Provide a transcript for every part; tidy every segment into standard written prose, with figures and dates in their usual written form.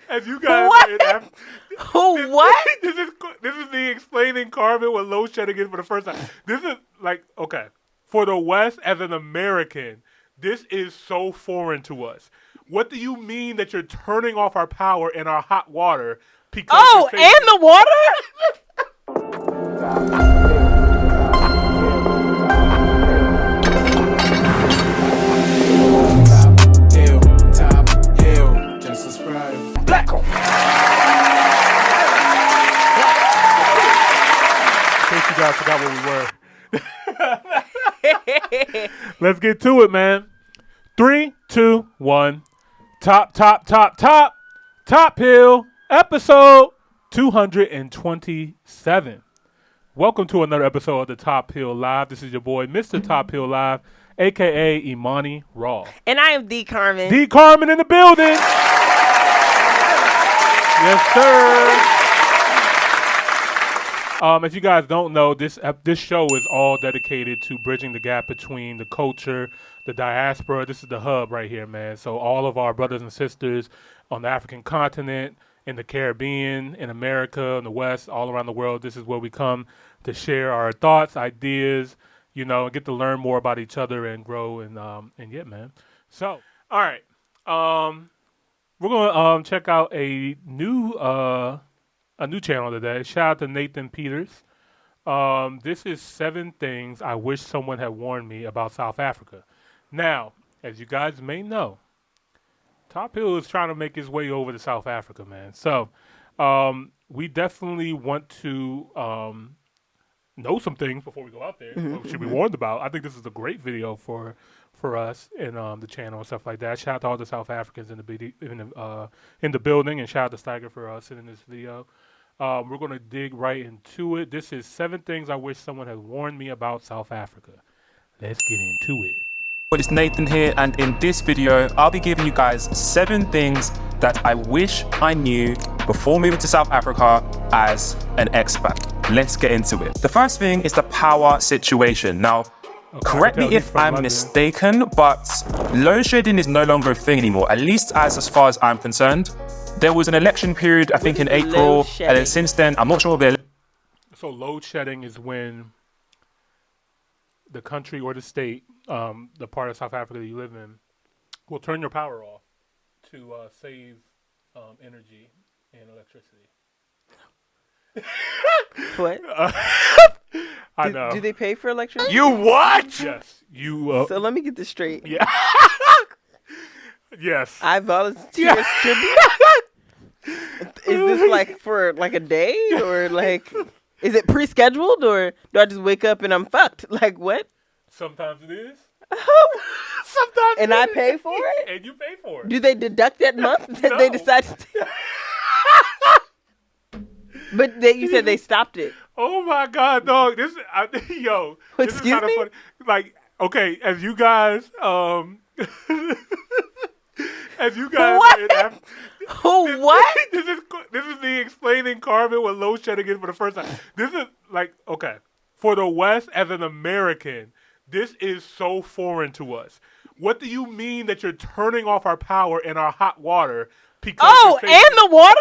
As you guys What? What? This is me explaining carbon what load shedding is for the first time. This is like, okay, for the West as an American, this is so foreign to us. What do you mean that you're turning off our power and our hot water because And the water? Top hill, just subscribe. Black. In case you guys forgot where we were. Let's get to it, man. 3, 2, 1. Top Hill, episode 227. Welcome to another episode of the Top Hill Live. This is your boy, Mr. Top Hill Live, a.k.a. Imani Raw. And I am D. Carmen. D. Carmen in the building. Yes, sir. As you guys don't know, this show is all dedicated to bridging the gap between the culture, the diaspora. This is the hub right here, man. So all of our brothers and sisters on the African continent, in the Caribbean, in America, in the West, all around the world, this is where we come to share our thoughts, ideas, and get to learn more about each other and grow and yeah, man. So, all right. We're gonna check out a new channel today. Shout out to Nathan Peters. This is 7 things I wish someone had warned me about South Africa. Now, as you guys may know, Top Hill is trying to make his way over to South Africa, man. So we definitely want to know some things before we go out there. Should be warned about. I think this is a great video for us and the channel and stuff like that. Shout out to all the South Africans in the building, and shout out to Steiger for sending this video. We're going to dig right into it. This is 7 things I wish someone had warned me about South Africa. Let's get into it. It's Nathan here, and in this video, I'll be giving you guys 7 things that I wish I knew before moving to South Africa as an expat. Let's get into it. The first thing is the power situation. Now, correct me if I'm mistaken, but load shedding is no longer a thing anymore, at least as far as I'm concerned. There was an election period, I think in April, and then since then, I'm not sure. So load shedding is when the country or the state, the part of South Africa that you live in, will turn your power off to save energy and electricity. What? I know. Do they pay for electricity? You what? Yes. You. So let me get this straight. Yeah. Yes. I volunteer as tribute. Is this like for like a day, or like is it pre-scheduled, or do I just wake up and I'm fucked? Like what? Sometimes it is. Sometimes. And I pay for it. And you pay for it. Do they deduct that month that they decide to take? But you said they stopped it. Oh my God, dog! This is yo. This Excuse is me. funny. Like, okay, as you guys, What? What? This is me explaining carbon what load shedding is for the first time. This is like, okay, for the West as an American, this is so foreign to us. What do you mean that you're turning off our power and our hot water because and the water?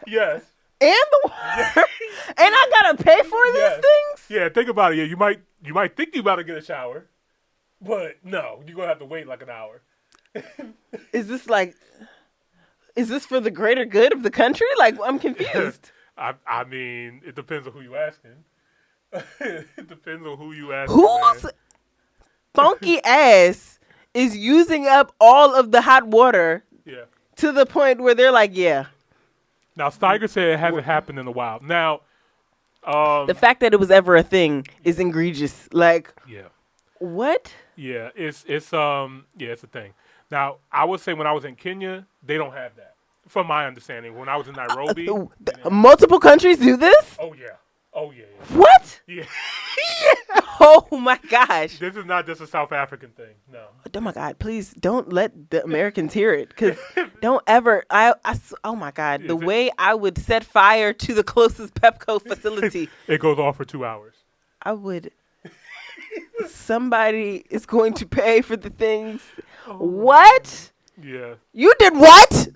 Yes. And the water? And I gotta pay for these things? Yeah, think about it. Yeah, you might think you about to get a shower, but no, you're gonna have to wait like an hour. Is this for the greater good of the country? Like, I'm confused. I mean, it depends on who you asking. It depends on who you asking. Whose funky ass is using up all of the hot water to the point where they're like, yeah. Now, Steiger said it hasn't happened in a while. Now, the fact that it was ever a thing is egregious. Like, what? Yeah, it's a thing. Now, I would say when I was in Kenya, they don't have that. From my understanding, when I was in Nairobi, multiple countries do this? Oh yeah. What? Yeah. Oh my gosh. This is not just a South African thing. No. Oh my God! Please don't let the Americans hear it, because don't ever. Oh my God! The way I would set fire to the closest Pepco facility. It goes off for 2 hours. I would. Somebody is going to pay for the things. Oh. What? Yeah. You did what?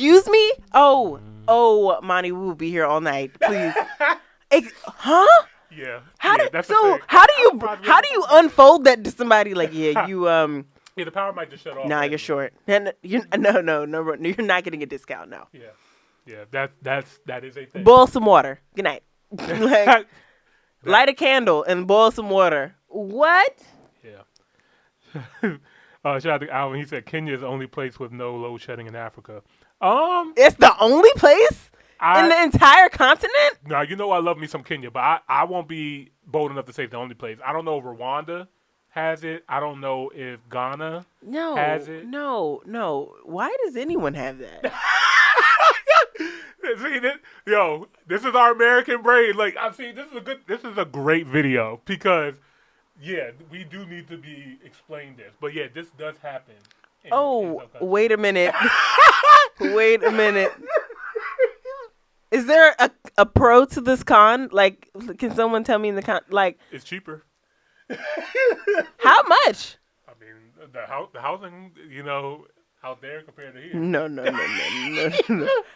Excuse me? Oh, Monty, we will be here all night. Please. Huh? Yeah. How yeah, do that's the so? thing. How do you Probably how do you unfold that to somebody? Like, yeah, you Yeah, the power might just shut off. Nah, you're short. And you no, you're not getting a discount now. Yeah. Yeah. That is a thing. Boil some water. Good night. Like, light a candle and boil some water. What? Yeah. Shout out to Alvin. He said Kenya is the only place with no load shedding in Africa. It's the only place in the entire continent? Now, you know I love me some Kenya, but I won't be bold enough to say it's the only place. I don't know if Rwanda has it. I don't know if Ghana has it. No. Why does anyone have that? See, this is our American brain. Like, I see, this is a great video because, yeah, we do need to be explained this. But yeah, this does happen. In some countries. Wait a minute. Wait a minute. Is there a pro to this con? Like, can someone tell me in the con? Like, It's cheaper. how much? I mean, the housing, out there compared to here. No.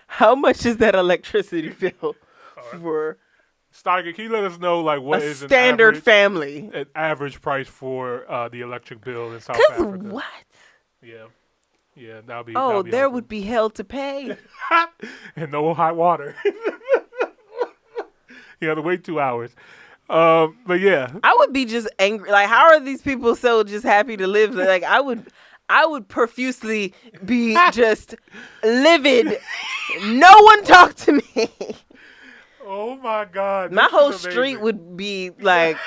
How much is that electricity bill for Steiger, can you let us know like what a is standard family? an average price for the electric bill in South 'Cause Africa? what? Yeah, that'll be. Oh, that'll be there helpful. would be hell to pay. And no hot water. You have to wait 2 hours. But yeah, I would be just angry. Like, how are these people so just happy to live? Like, I would profusely be just livid. No one talk to me. oh my God, My this whole is street amazing. would be like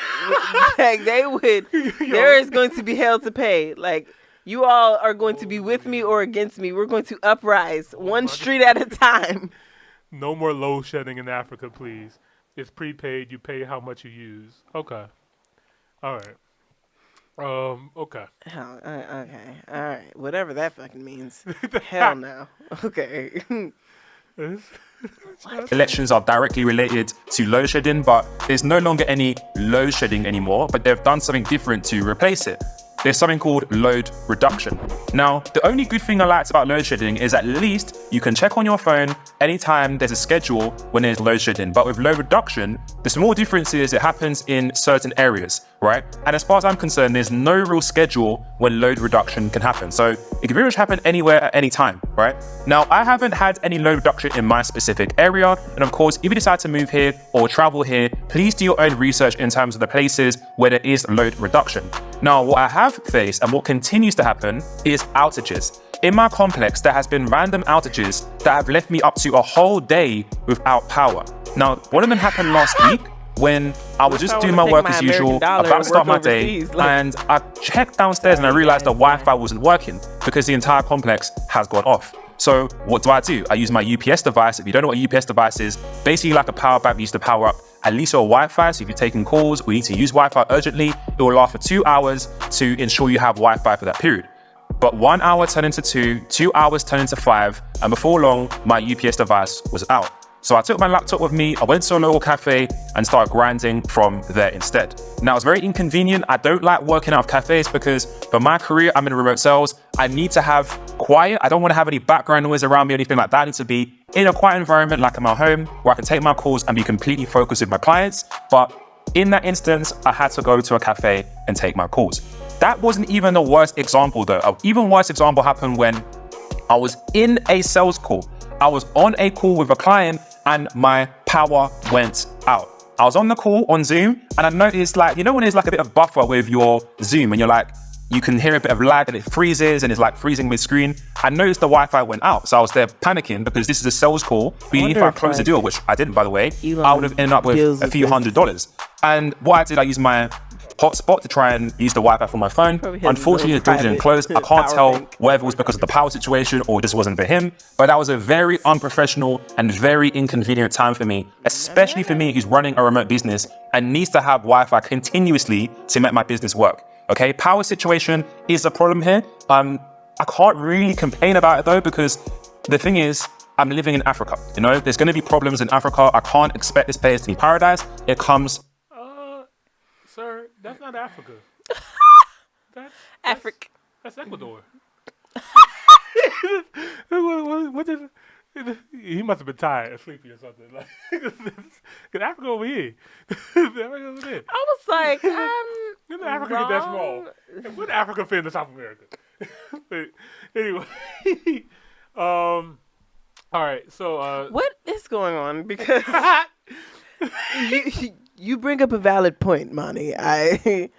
they would. There is going to be hell to pay. Like, you all are going to be with me or against me. We're going to uprise one street at a time. No more load shedding in Africa, please. It's prepaid. You pay how much you use. Okay. All right. Okay. Oh, okay. All right. Whatever that fucking means. Hell no. Okay. Elections are directly related to load shedding, but there's no longer any load shedding anymore, but they've done something different to replace it. There's something called load reduction. Now, the only good thing I liked about load shedding is at least you can check on your phone anytime there's a schedule when there's load shedding. But with load reduction, the small difference is it happens in certain areas, right? And as far as I'm concerned, there's no real schedule when load reduction can happen. So it can pretty much happen anywhere at any time, right? Now, I haven't had any load reduction in my specific area. And of course, if you decide to move here or travel here, please do your own research in terms of the places where there is load reduction. Now, what I have faced and what continues to happen is outages. In my complex, there has been random outages that have left me up to a whole day without power. Now, one of them happened last week when I was just doing my work as usual, about to start my day, and I checked downstairs and I realized the Wi-Fi wasn't working because the entire complex has gone off. So what do? I use my UPS device. If you don't know what a UPS device is, basically like a power bank used to power up at least your Wi-Fi. So if you're taking calls or you need to use Wi-Fi urgently, it will last for 2 hours to ensure you have Wi-Fi for that period. But 1 hour turned into 2, 2 hours turned into 5, and before long, my UPS device was out. So I took my laptop with me, I went to a local cafe and started grinding from there instead. Now, it's very inconvenient. I don't like working out of cafes because for my career, I'm in remote sales. I need to have quiet. I don't want to have any background noise around me or anything like that. I need to be in a quiet environment like in my home where I can take my calls and be completely focused with my clients. But in that instance, I had to go to a cafe and take my calls. That wasn't even the worst example though. An even worse example happened when I was in a sales call. I was on a call with a client and my power went out. I was on the call on Zoom and I noticed, like, you know when there's like a bit of buffer with your Zoom and you're like, you can hear a bit of lag and it freezes and it's like freezing mid-screen. I noticed the Wi-Fi went out. So I was there panicking because this is a sales call. But if I closed the deal, which I didn't, by the way, I would have ended up with a few $100s. And what I did, I used my hotspot to try and use the Wi-Fi from my phone. Unfortunately, the door didn't close. I can't tell whether it was because of the power situation or this wasn't for him. But that was a very unprofessional and very inconvenient time for me, especially for me who's running a remote business and needs to have Wi-Fi continuously to make my business work. Okay, power situation is a problem here. I can't really complain about it though, because the thing is, I'm living in Africa. You know, there's going to be problems in Africa. I can't expect this place to be paradise. It comes. Sir, that's not Africa. That's Africa. That's Ecuador. what is he must have been tired or sleepy or something. Like, cause Africa over here. Africa over there. I was like, When did Africa get that small? And when did Africa fit into South America? But anyway, all right. So what is going on? Because you bring up a valid point, Monty. That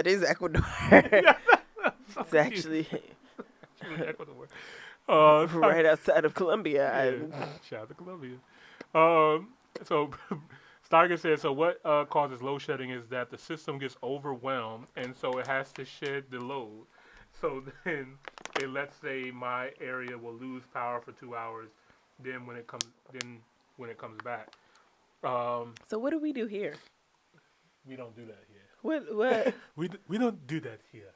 is Ecuador. It's actually Ecuador. right outside of Colombia. Shout out to Colombia. So Steiger said, so what causes load shedding is that the system gets overwhelmed, and so it has to shed the load. So then, let's say my area will lose power for 2 hours. Then when it comes back. So what do we do here? We don't do that here. What? we don't do that here.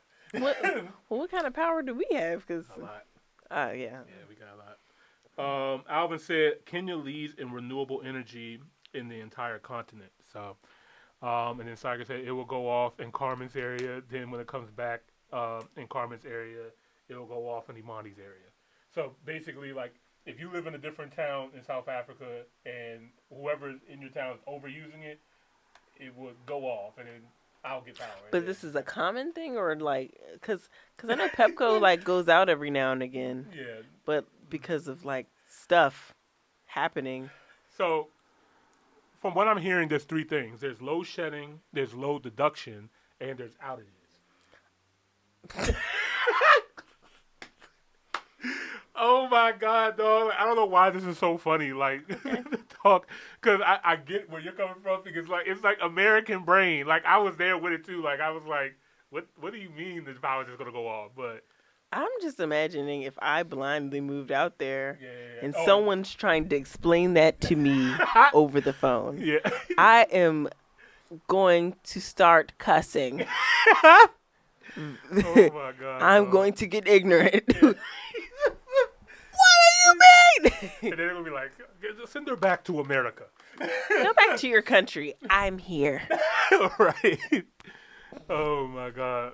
What kind of power do we have? Because A lot. yeah. Yeah, we got a lot. Alvin said Kenya leads in renewable energy in the entire continent. So, and then Steiger said it will go off in Carmen's area. Then when it comes back in Carmen's area, it will go off in Imani's area. So basically, like, if you live in a different town in South Africa and whoever in your town is overusing it, it would go off and then I'll get power. But this is a common thing, or like, cause I know Pepco like goes out every now and again. Yeah. But because of like stuff happening. So, from what I'm hearing, there's three things: there's load shedding, there's load deduction, and there's outages. Oh my God, dog! I don't know why this is so funny. Like, talk, because I get where you're coming from. Because like it's like American brain. Like I was there with it too. Like I was like, what do you mean the power is just gonna go off? But I'm just imagining if I blindly moved out there and Oh. someone's trying to explain that to me over the phone. Yeah. I am going to start cussing. Oh my God. I'm dog. going to get ignorant. And then they're gonna be like, send her back to America. Go back to your country. I'm here. Right. Oh my God.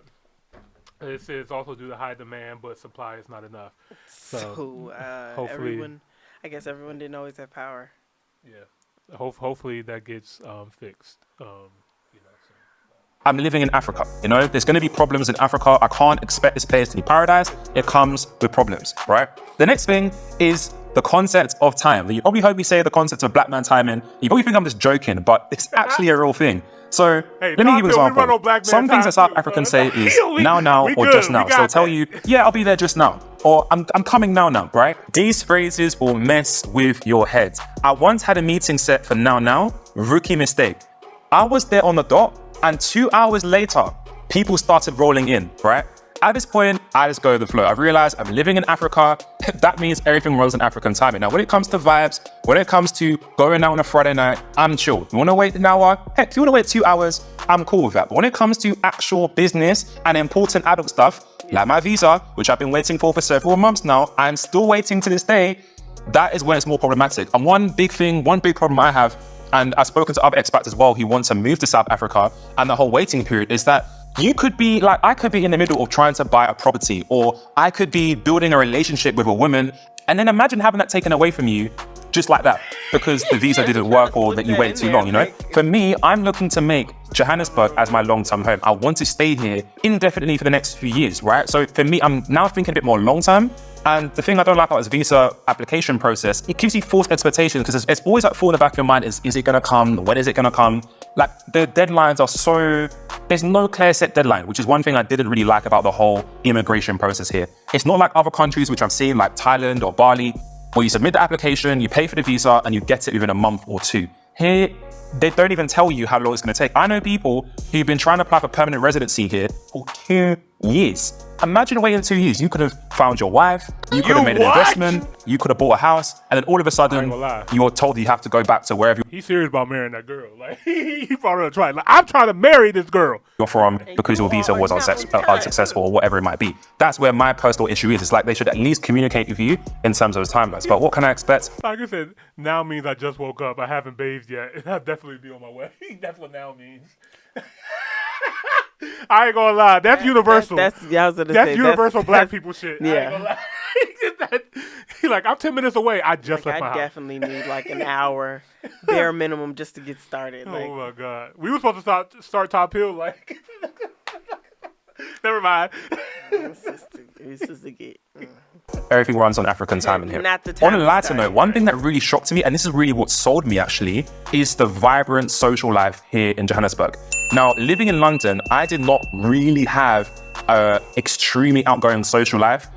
It says also due to high demand, but supply is not enough. So hopefully, I guess everyone didn't always have power. yeah. Hopefully that gets fixed. I'm living in Africa. You know, there's going to be problems in Africa. I can't expect this place to be paradise. It comes with problems, right? The next thing is the concept of time. You probably heard me say the concept of black man timing. You probably think I'm just joking, but it's actually a real thing. So Hey, let me give you an we run on example. black man Some things time that South too, Africans son. say is We now or good. just now. We So they'll got tell that. you, yeah, I'll be there just now. Or I'm coming now, right? These phrases will mess with your head. I once had a meeting set for now. Rookie mistake. I was there on the dot, and 2 hours later, people started rolling in, right? At this point, I just go with the flow. I've realized I'm living in Africa. That means everything runs in African timing. Now, when it comes to vibes, when it comes to going out on a Friday night, I'm chill. You want to wait an hour? Heck, if you want to wait 2 hours, I'm cool with that. But when it comes to actual business and important adult stuff, like my visa, which I've been waiting for several months now, I'm still waiting to this day, that is when it's more problematic. And one big problem I have, and I've spoken to other expats as well who want to move to South Africa, and the whole waiting period is that you could be like, I could be in the middle of trying to buy a property, or I could be building a relationship with a woman, and then imagine having that taken away from you just like that because the visa didn't work or that you waited too long, you know? For me, I'm looking to make Johannesburg as my long-term home. I want to stay here indefinitely for the next few years, right? So for me, I'm now thinking a bit more long-term. And the thing I don't like about this visa application process, it gives you false expectations because it's always like thought in the back of your mind is it going to come? When is it going to come? Like the deadlines are so, there's no clear set deadline, which is one thing I didn't really like about the whole immigration process here. It's not like other countries, which I've seen like Thailand or Bali, where you submit the application, you pay for the visa and you get it within a month or two. Here, they don't even tell you how long it's going to take. I know people who've been trying to apply for permanent residency here for 2 years. Imagine waiting 2 years. You could have found your wife, you could have made an investment, you could have bought a house, and then all of a sudden, you're told you have to go back to wherever He's serious about marrying that girl. Like he brought her to try. Like I'm trying to marry this girl. you're from because your visa was unsuccessful or whatever it might be. That's where my personal issue is. It's like they should at least communicate with you in terms of the timelines. But what can I expect? Like I said, now means I just woke up. I haven't bathed yet. I'll definitely be on my way. That's what now means. I ain't gonna lie. That's universal. That's universal black people shit. Yeah. I ain't gonna lie. like, I'm 10 minutes away. I just left my I house. definitely need like an hour, bare minimum, just to get started. Like, Oh my God. We were supposed to start Top Hill like. Never mind. it's just to get. Everything runs on African time in here. Not the time On a to lighter start. note, one thing that really shocked me, and this is really what sold me actually, is the vibrant social life here in Johannesburg. Now, living in London, I did not really have an extremely outgoing social life.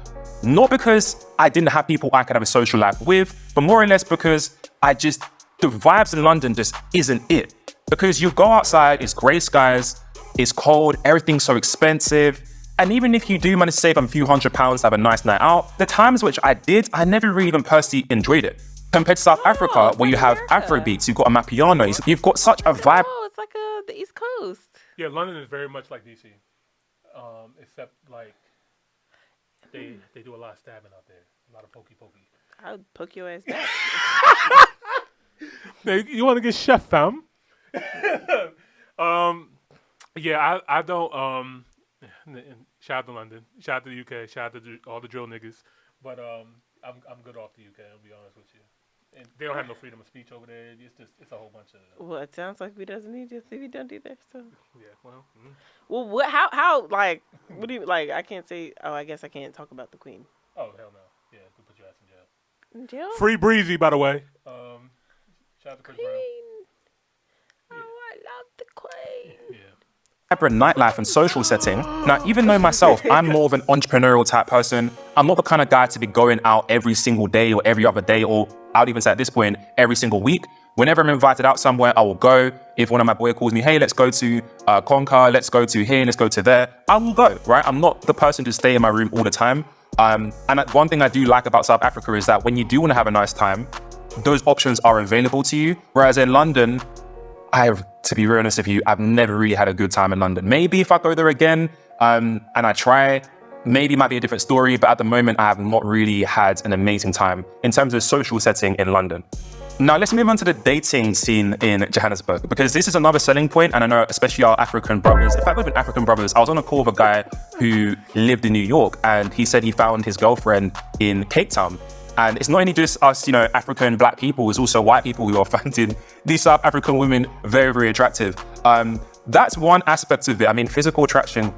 Not because I didn't have people I could have a social life with, but more or less because the vibes in London just isn't it. Because you go outside, it's grey skies, it's cold, everything's so expensive. And even if you do manage to save a few £100 to have a nice night out, the times which I did, I never really even personally enjoyed it. Compared to South Africa, where you have Afrobeats, you've got a Mapiano, you've got such a vibe. Oh, it's like the East Coast. Yeah, London is very much like DC. Except like they do a lot of stabbing out there. A lot of pokey. I would poke your ass back. Hey, you want to get chef, fam? Yeah, I don't. Shout out to London. Shout out to the UK. Shout out to all the drill niggas. But I'm good off the UK. I'll be honest with you. And they don't have no freedom of speech over there. It's a whole bunch of. Well, it sounds like we doesn't need to. We don't do that. So. Yeah. Well. Well, what? How? Like, what do you like? I can't say. Oh, I guess I can't talk about the Queen. Oh hell no. Yeah, we put your ass in jail. In jail? Free Breezy, by the way. Shout out to Chris Brown. Oh, I love the Queen. Yeah. Vibrant nightlife and social setting. Now, even though myself, I'm more of an entrepreneurial type person, I'm not the kind of guy to be going out every single day or every other day, or I would even say at this point, every single week. Whenever I'm invited out somewhere, I will go. If one of my boys calls me, hey, let's go to Concar, let's go to here, let's go to there, I will go, right? I'm not the person to stay in my room all the time. And one thing I do like about South Africa is that when you do want to have a nice time, those options are available to you. Whereas in London, to be real honest with you, I've never really had a good time in London. Maybe if I go there again and I try, maybe it might be a different story, but at the moment, I have not really had an amazing time in terms of social setting in London. Now, let's move on to the dating scene in Johannesburg, because this is another selling point, and I know especially our African brothers. In fact, with African brothers, I was on a call with a guy who lived in New York, and he said he found his girlfriend in Cape Town. And it's not only just us, African black people, it's also white people who are finding these South African women very, very attractive. That's one aspect of it. I mean, physical attraction,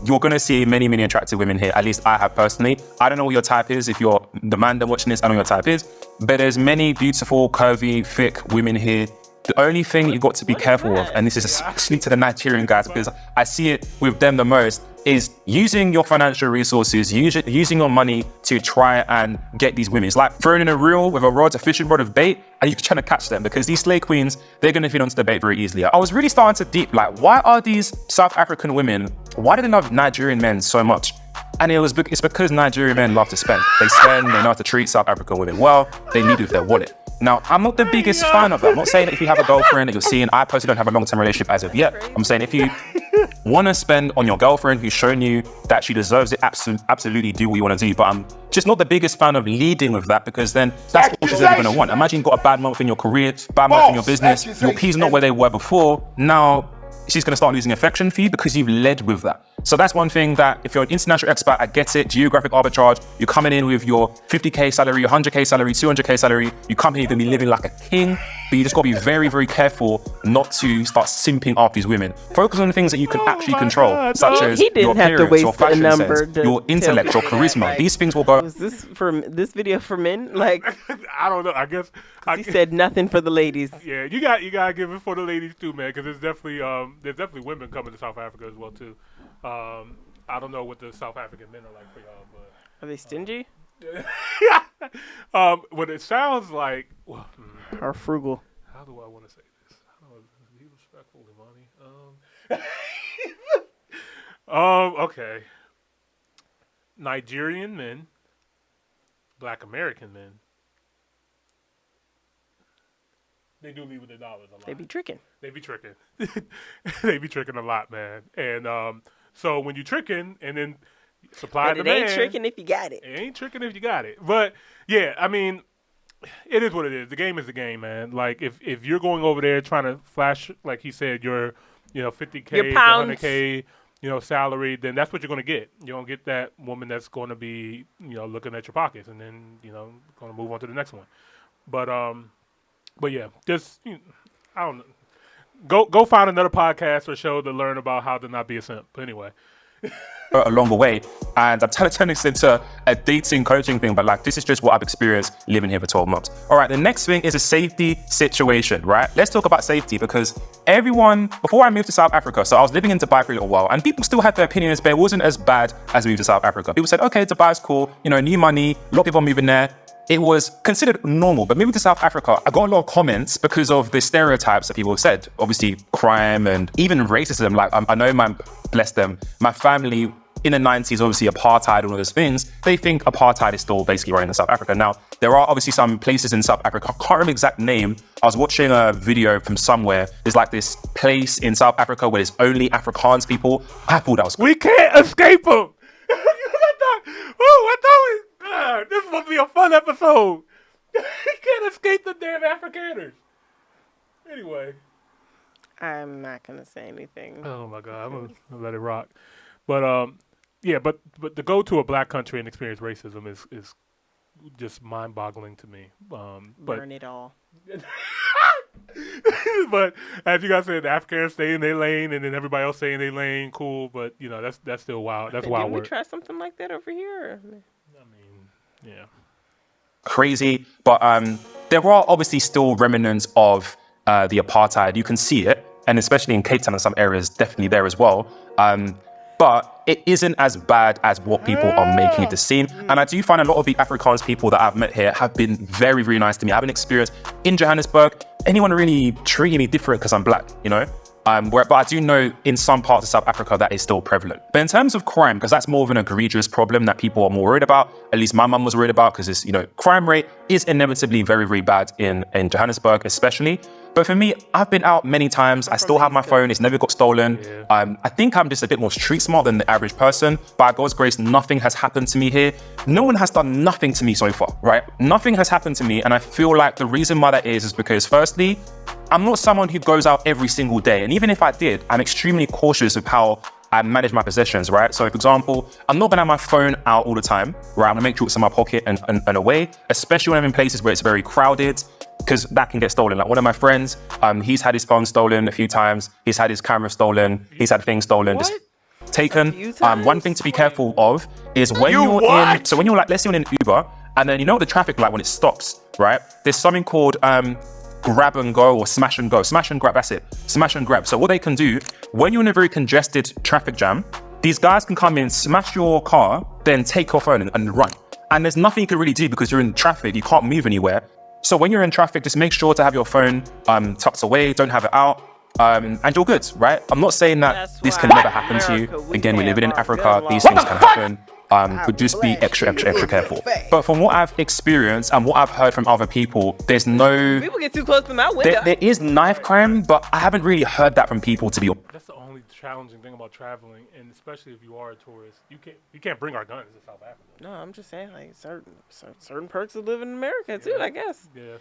you're going to see many, many attractive women here. At least I have personally. I don't know what your type is. If you're the man that watching this, I don't know what your type is. But there's many beautiful, curvy, thick women here. The only thing you've got to be careful of, and this is especially to the Nigerian guys, because I see it with them the most, is using your financial resources, using your money to try and get these women. It's like throwing in a reel with a rod, a fishing rod of bait, and you're trying to catch them, because these slay queens, they're going to feed onto the bait very easily. I was really starting to deep, like, why are these South African women, why do they love Nigerian men so much? And it's because Nigerian men love to spend. They spend, they know how to treat South African women well, they lead with their wallet. Now, I'm not the biggest fan of that. I'm not saying that if you have a girlfriend that you're seeing, I personally don't have a long-term relationship as of yet. I'm saying if you want to spend on your girlfriend who's shown you that she deserves it, absolutely do what you want to do. But I'm just not the biggest fan of leading with that, because then that's what she's ever going to want. Imagine you've got a bad month in your career, bad month in your business, your P's not where they were before. Now, she's going to start losing affection for you because you've led with that. So that's one thing that if you're an international expat, I get it, geographic arbitrage, you're coming in with your 50K salary, 100K salary, 200K salary, you come here, you're going to be living like a king, but you just got to be very, very careful not to start simping after these women. Focus on the things that you can actually control, such as your appearance, your fashion sense, your intellect, your charisma. These things will go. Was this for this video for men? Like, I don't know. I guess he said nothing for the ladies. Yeah, you gotta give it for the ladies too, man, because there's definitely women coming to South Africa as well too. I don't know what the South African men are like for y'all, but Are they stingy what it sounds like, well, or frugal? how do I want to say this? How do I be respectful, Imani? Okay. Nigerian men, Black American men, they do leave with their dollars a lot. They be tricking. They be tricking. They be tricking a lot, man. And so when you tricking and then supply and But it demand, ain't tricking if you got it. it ain't tricking if you got it. But yeah, I mean, it is what it is. The game is the game, man. Like if you're going over there trying to flash, like he said, your 50K, Your pounds. 100K, salary, then that's what you're going to get. You don't get that woman that's going to be, looking at your pockets and then, going to move on to the next one. But yeah, just, I don't know. Go find another podcast or show to learn about how to not be a simp. But anyway. Along the way, and I'm trying to turn this into a dating coaching thing, but like this is just what I've experienced living here for 12 months. All right, the next thing is a safety situation, right? Let's talk about safety, because everyone, before I moved to South Africa, so I was living in Dubai for a little while, and people still had their opinions, but it wasn't as bad as we moved to South Africa. People said, okay, Dubai's cool, new money, a lot of people are moving there. It was considered normal, but moving to South Africa, I got a lot of comments because of the stereotypes that people have said. Obviously, crime and even racism. Like, I know, bless them, my family in the 90s, obviously apartheid and all those things, they think apartheid is still basically running in South Africa. Now, there are obviously some places in South Africa, I can't remember the exact name. I was watching a video from somewhere. There's like this place in South Africa where there's only Afrikaans people. I thought that was cool. We can't escape them. This is supposed to be a fun episode. You can't escape the damn Afrikaners. Anyway. I'm not going to say anything. Oh, my God. I'm going to let it rock. But, yeah, but to go to a black country and experience racism is just mind-boggling to me. Burn it all. But as you guys said, the Afrikaners stay in their lane, and then everybody else stay in their lane. Cool, but that's still wild. That's wild work. Didn't we try something like that over here? Yeah. Crazy, but there are obviously still remnants of the apartheid. You can see it, and especially in Cape Town and some areas, definitely there as well. But it isn't as bad as what people are making it to seem. And I do find a lot of the Afrikaans people that I've met here have been very, very nice to me. I haven't experienced in Johannesburg anyone really treating me different because I'm black, but I do know in some parts of South Africa that is still prevalent. But in terms of crime, because that's more of an egregious problem that people are more worried about, at least my mum was worried about, because crime rate is inevitably very, very bad in Johannesburg, especially. But for me, I've been out many times. I still have my phone. It's never got stolen. Yeah. I think I'm just a bit more street smart than the average person. By God's grace, nothing has happened to me here. No one has done nothing to me so far, right? Nothing has happened to me. And I feel like the reason why that is because firstly, I'm not someone who goes out every single day. And even if I did, I'm extremely cautious of how I manage my possessions, right? So for example, I'm not gonna have my phone out all the time, right? I'm gonna make sure it's in my pocket and away, especially when I'm in places where it's very crowded, because that can get stolen. Like one of my friends, he's had his phone stolen a few times. He's had his camera stolen. He's had things stolen. What? Just taken. One thing to be careful of is when what? when you're like, let's say you're in an Uber, and then the traffic light when it stops, right? There's something called grab and go or smash and go. Smash and grab, that's it. Smash and grab. So what they can do, when you're in a very congested traffic jam, these guys can come in, smash your car, then take your phone and run. And there's nothing you can really do because you're in traffic, you can't move anywhere. So when you're in traffic, just make sure to have your phone tucked away, don't have it out, and you're good, right? I'm not saying that this can never happen to you. Again, we live in Africa, these things can happen. But just be extra careful. But from what I've experienced and what I've heard from other people, there's no... People get too close to my window. There is knife crime, but I haven't really heard that from people, to be honest. That's the only challenging thing about traveling, and especially if you are a tourist, you can't bring our guns to South Africa. No, I'm just saying, like, certain perks of living in America, too, I guess. Yeah.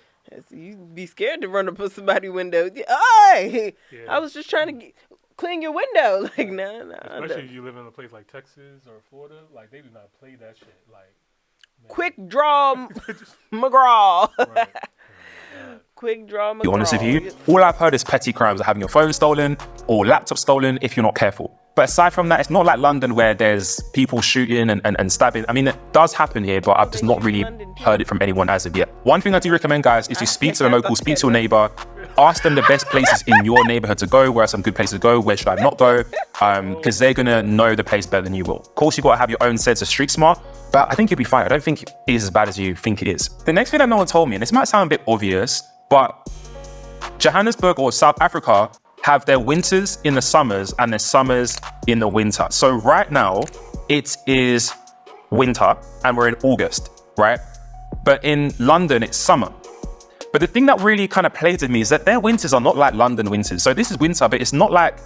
You'd be scared to run up on somebody's window. Hey! Yeah. I was just trying to clean your window. Like, nah. Especially if you live in a place like Texas or Florida, like, they do not play that shit. Like, man. Quick draw McGraw. Right. Quick draw McGraw. Be honest with you, all I've heard is petty crimes, like having your phone stolen or laptop stolen if you're not careful. But aside from that, it's not like London where there's people shooting and stabbing. I mean, it does happen here, but I've just not really heard it from anyone as of yet. One thing I do recommend, guys, is to speak to the locals, speak to your neighbor, ask them the best places in your neighborhood to go, where are some good places to go, where should I not go, because they're gonna know the place better than you will. Of course, you've got to have your own sense of street smart, but I think you'll be fine. I don't think it is as bad as you think it is. The next thing that no one told me, and this might sound a bit obvious, but Johannesburg or South Africa have their winters in the summers and their summers in the winter. So right now it is winter and we're in August, right? But in London, it's summer. But the thing that really kind of plays with me is that their winters are not like London winters. So this is winter, but it's not like,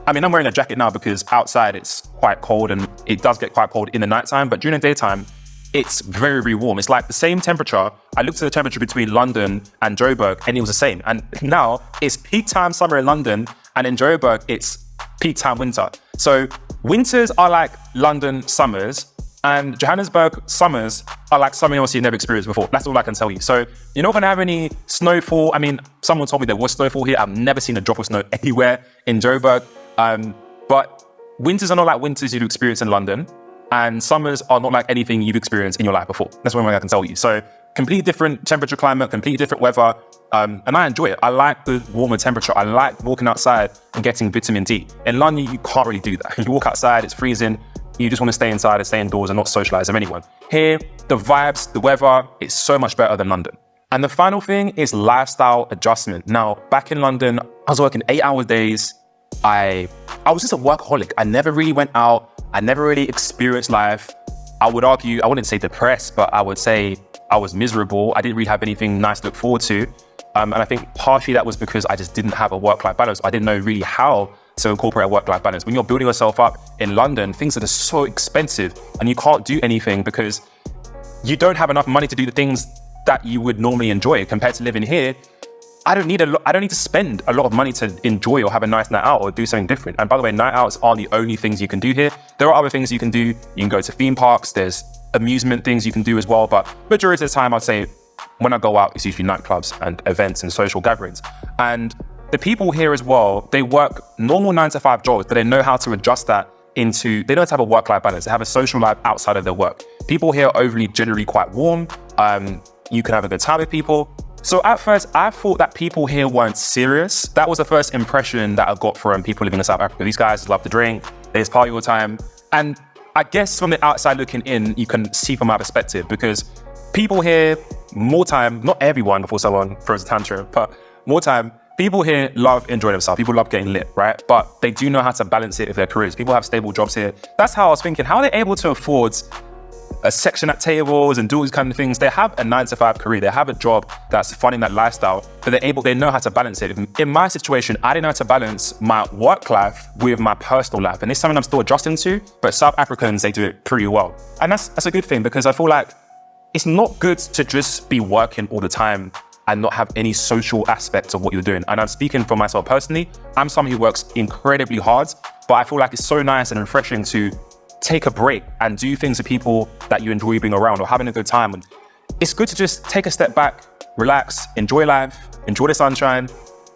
I mean, I'm wearing a jacket now because outside it's quite cold and it does get quite cold in the nighttime, but during the daytime, it's very, very warm. It's like the same temperature. I looked at the temperature between London and Joburg and it was the same. And now it's peak time summer in London and in Joburg, it's peak time winter. So Winters are like London summers, and Johannesburg summers are like something else you've never experienced before. That's all I can tell you. So you're not going to have any snowfall. I mean, someone told me there was snowfall here. I've never seen a drop of snow anywhere in Joburg. But winters are not like winters you'd experience in London, and summers are not like anything you've experienced in your life before. That's one way I can tell you. So completely different temperature climate, completely different weather. And I enjoy it. I like the warmer temperature. I like walking outside and getting vitamin D. In London, you can't really do that. You walk outside, it's freezing. You just want to stay inside and stay indoors and not socialize with anyone. Here, the vibes, the weather, it's so much better than London. And the final thing is lifestyle adjustment. Now, back in London, I was working 8-hour days. I was just a workaholic. I never really went out. I never really experienced life. I would argue, I wouldn't say depressed, but I would say I was miserable. I didn't really have anything nice to look forward to. And I think partially that was because I just didn't have a work-life balance. I didn't know really how to incorporate a work-life balance. When you're building yourself up in London, things are just so expensive and you can't do anything because you don't have enough money to do the things that you would normally enjoy. Compared to living here, I don't need to spend a lot of money to enjoy or have a nice night out or do something different. And by the way, night outs aren't the only things you can do here. There are other things you can do. You can go to theme parks. There's amusement things you can do as well. But majority of the time, I'd say when I go out, it's usually nightclubs and events and social gatherings. And the people here as well, they work normal 9-to-5 jobs, but they know how to adjust that into, they don't have a work-life balance. They have a social life outside of their work. People here are overly generally quite warm. You can have a good time with people. So at first, I thought that people here weren't serious. That was the first impression that I got from people living in South Africa. These guys love to drink, they just party all the time. And I guess from the outside looking in, you can see from my perspective, because people here, more time, not everyone before someone throws a tantrum, but more time, people here love enjoying themselves. People love getting lit, right? But they do know how to balance it with their careers. People have stable jobs here. That's how I was thinking. How are they able to afford a section at tables and do all these kind of things? They have a 9-to-5 career. They have a job that's funding that lifestyle, but they know how to balance it. In my situation, I didn't know how to balance my work life with my personal life. And it's something I'm still adjusting to, but South Africans, they do it pretty well. And that's a good thing, because I feel like it's not good to just be working all the time and not have any social aspects of what you're doing. And I'm speaking for myself personally. I'm someone who works incredibly hard, but I feel like it's so nice and refreshing to take a break and do things with people that you enjoy being around or having a good time. And it's good to just take a step back, relax, enjoy life, enjoy the sunshine,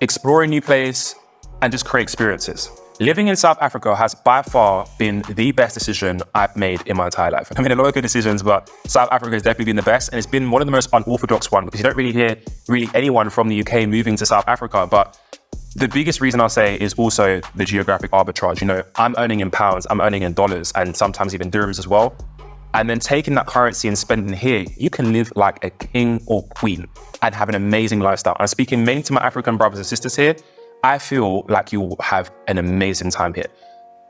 explore a new place, and just create experiences. Living in South Africa has by far been the best decision I've made in my entire life. I made a lot of good decisions, but South Africa has definitely been the best. And it's been one of the most unorthodox ones, because you don't really hear anyone from the UK moving to South Africa. But the biggest reason I'll say is also the geographic arbitrage. You know, I'm earning in pounds, I'm earning in dollars, and sometimes even dirhams as well. And then taking that currency and spending here, you can live like a king or queen and have an amazing lifestyle. I'm speaking mainly to my African brothers and sisters here. I feel like you will have an amazing time here.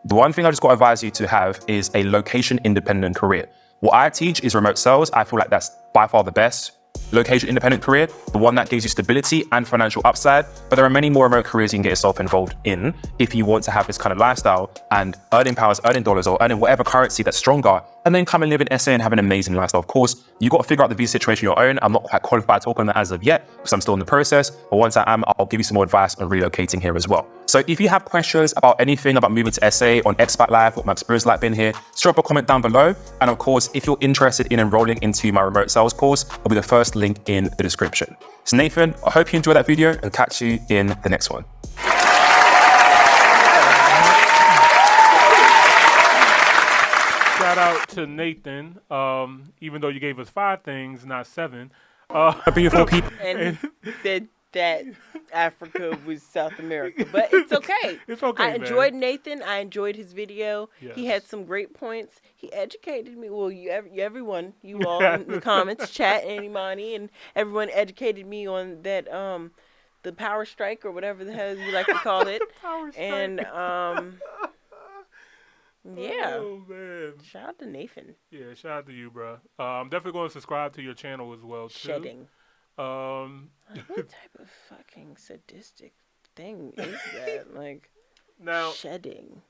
The one thing I just got to advise you to have is a location-independent career. What I teach is remote sales. I feel like that's by far the best location-independent career, the one that gives you stability and financial upside. But there are many more remote careers you can get yourself involved in if you want to have this kind of lifestyle and earning pounds, earning dollars, or earning whatever currency that's stronger, and then come and live in SA and have an amazing lifestyle. Of course, you got to figure out the visa situation on your own. I'm not quite qualified to talk on that as of yet, because I'm still in the process. But once I am, I'll give you some more advice on relocating here as well. So if you have questions about anything about moving to SA, on expat life, what my experience like being here, just drop a comment down below. And of course, if you're interested in enrolling into my remote sales course, it'll be the first link in the description. So Nathan, I hope you enjoyed that video and catch you in the next one. Shout out to Nathan, even though you gave us 5 things, not 7. Beautiful people. And said that Africa was South America, but it's okay. It's okay, I enjoyed Nathan. I enjoyed his video. Yes. He had some great points. He educated me. Well, everyone, you all in the comments, chat, and Imani, and everyone educated me on that, the power strike or whatever the hell you like to call it. Power strike. And yeah. Oh, man. Shout out to Nathan. Yeah, shout out to you, bro. I'm definitely going to subscribe to your channel as well, too. Shedding. Like, what type of fucking sadistic thing is that? Like, now, shedding.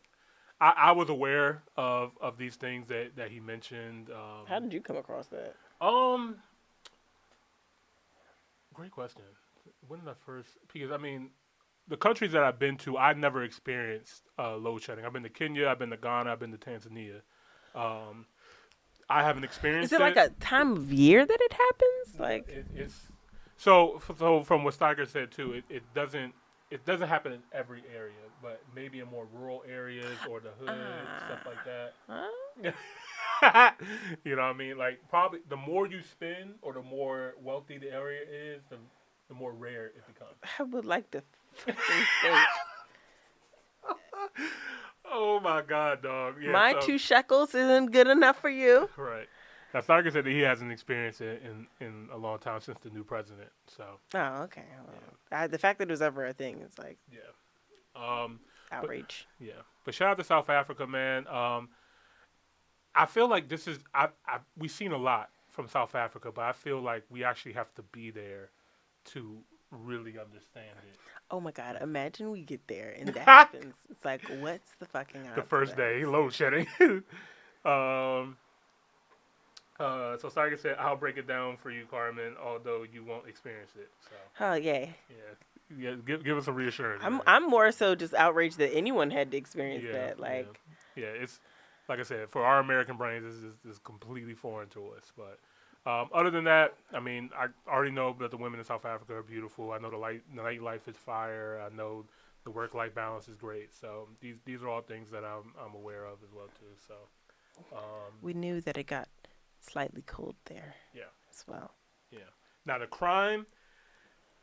I was aware of these things that he mentioned. How did you come across that? Great question. When did I first? Because I mean, the countries that I've been to, I never experienced load shedding. I've been to Kenya, I've been to Ghana, I've been to Tanzania. Um, I haven't Is experienced it like it. a time of year that it happens? Like, It's so from what Steiger said too. It doesn't happen in every area, but maybe in more rural areas or the hood, stuff like that. huh? You know what I mean? Like probably the more you spend or the more wealthy the area is, the more rare it becomes. I would like to fucking think. Oh my God, dog! Yeah, My so 2 shekels isn't good enough for you. right. Now Steiger said that he hasn't experienced it in a long time since the new president. So Oh, okay. Well, the fact that it was ever a thing is like yeah. But, outrage. yeah, but shout out to South Africa, man. I feel like this is we've seen a lot from South Africa, but I feel like we actually have to be there to really understand it. Oh my God! Imagine we get there and that happens. It's like, what's the fucking odds The of first that? day, load shedding. So Steiger said, "I'll break it down for you, Carmen, although you won't experience it." So Oh yay! yeah. Give us some reassurance. man. I'm more so just outraged that anyone had to experience Yeah, that. Like, yeah. It's like I said, for our American brains, this is completely foreign to us. But other than that, I mean, I already know that the women in South Africa are beautiful. I know the nightlife is fire. I know the work-life balance is great. So these are all things that I'm aware of as well too. So we knew that it got slightly cold there. Yeah. As well. Yeah. Now the crime,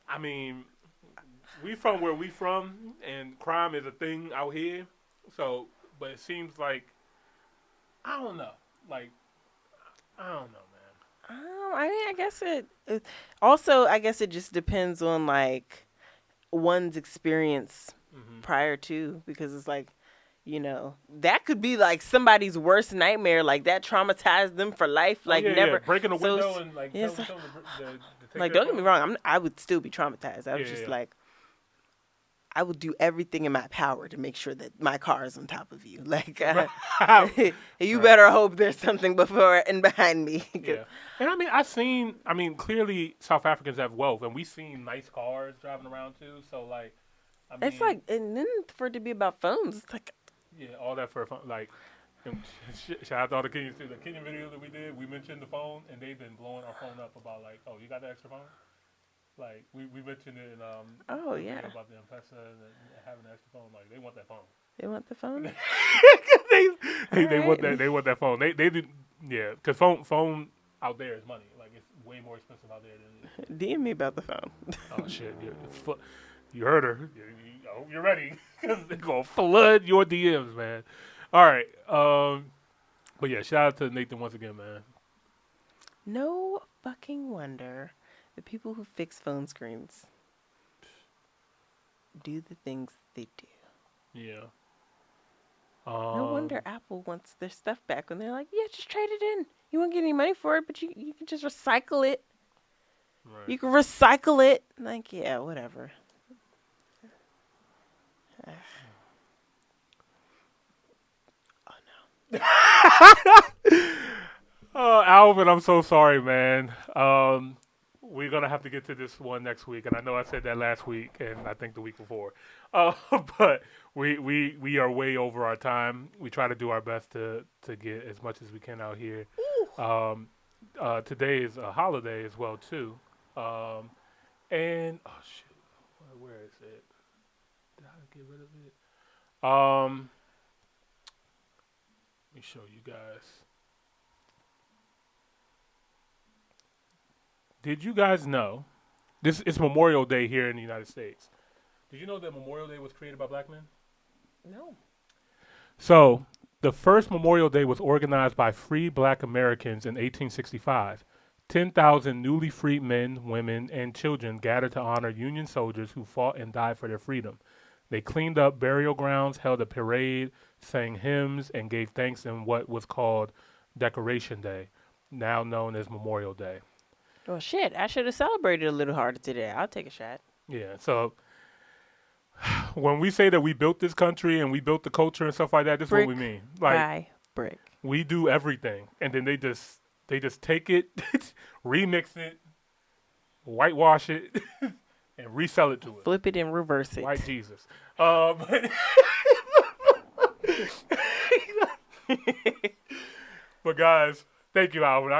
I mean, we from where we from, and crime is a thing out here. So, but it seems like I don't know. Like I don't know, man. I mean, I guess also, I guess it just depends on like one's experience prior to, because it's like, that could be like somebody's worst nightmare, like that traumatized them for life, like never breaking a so window and like yeah, telling someone to take like their don't get me phone. wrong, I would still be traumatized. I was Yeah, just yeah. like, I would do everything in my power to make sure that my car is on top of you. Like, you better hope there's something before and behind me. Yeah, and I mean, clearly South Africans have wealth, and we've seen nice cars driving around too. So like, I mean, It's like, and then for it to be about phones, it's like, yeah, all that for fun. Like, shout out to all the Kenyans too. The Kenyan videos that we did, we mentioned the phone, and they've been blowing our phone up about like, oh, you got the extra phone? Like we mentioned it in oh the yeah, video about the M-Pesa and having an extra phone. Like they want that phone. they want the phone. They want Alright. that. They want that phone. They did. Yeah, because phone out there is money. Like it's way more expensive out there than. DM me about the phone. Oh shit! You heard her. I hope you're ready because they're gonna flood your DMs, man. All right. But yeah, shout out to Nathan once again, man. No fucking wonder the people who fix phone screens do the things they do. Yeah. No wonder Apple wants their stuff back when they're like, yeah, just trade it in. You won't get any money for it, but you can just recycle it. Right. You can recycle it. Like, yeah, whatever. Alvin, I'm so sorry, man. We're gonna have to get to this one next week, and I know I said that last week, and I think the week before. But we are way over our time. We try to do our best to get as much as we can out here. Today is a holiday as well too, and oh shit, where is it? Did I get rid of it? Let me show you guys. Did you guys know this is Memorial Day here in the United States? Did you know that Memorial Day was created by black men? No. So, the first Memorial Day was organized by free black Americans in 1865. 10,000 newly freed men, women, and children gathered to honor Union soldiers who fought and died for their freedom. They cleaned up burial grounds, held a parade, sang hymns, and gave thanks in what was called Decoration Day, now known as Memorial Day. Well, shit, I should have celebrated a little harder today. I'll take a shot. Yeah, so when we say that we built this country and we built the culture and stuff like that, this is what we mean. Like by brick. we do everything, and then they just take it, remix it, whitewash it, and resell it to us. Flip it and reverse it. Like Jesus. But guys, thank you, Alvin.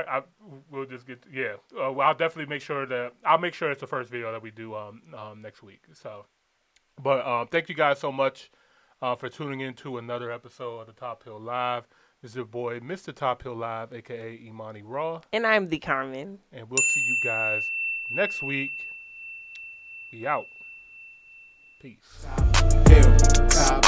We'll just get well, I'll definitely make sure it's the first video that we do next week. So, but thank you guys so much for tuning in to another episode of the Top Hill Live. This is your boy, Mr. Top Hill Live, aka Imani Raw, And I'm the Carmen. and we'll see you guys next week. We out. Peace. Hill, top,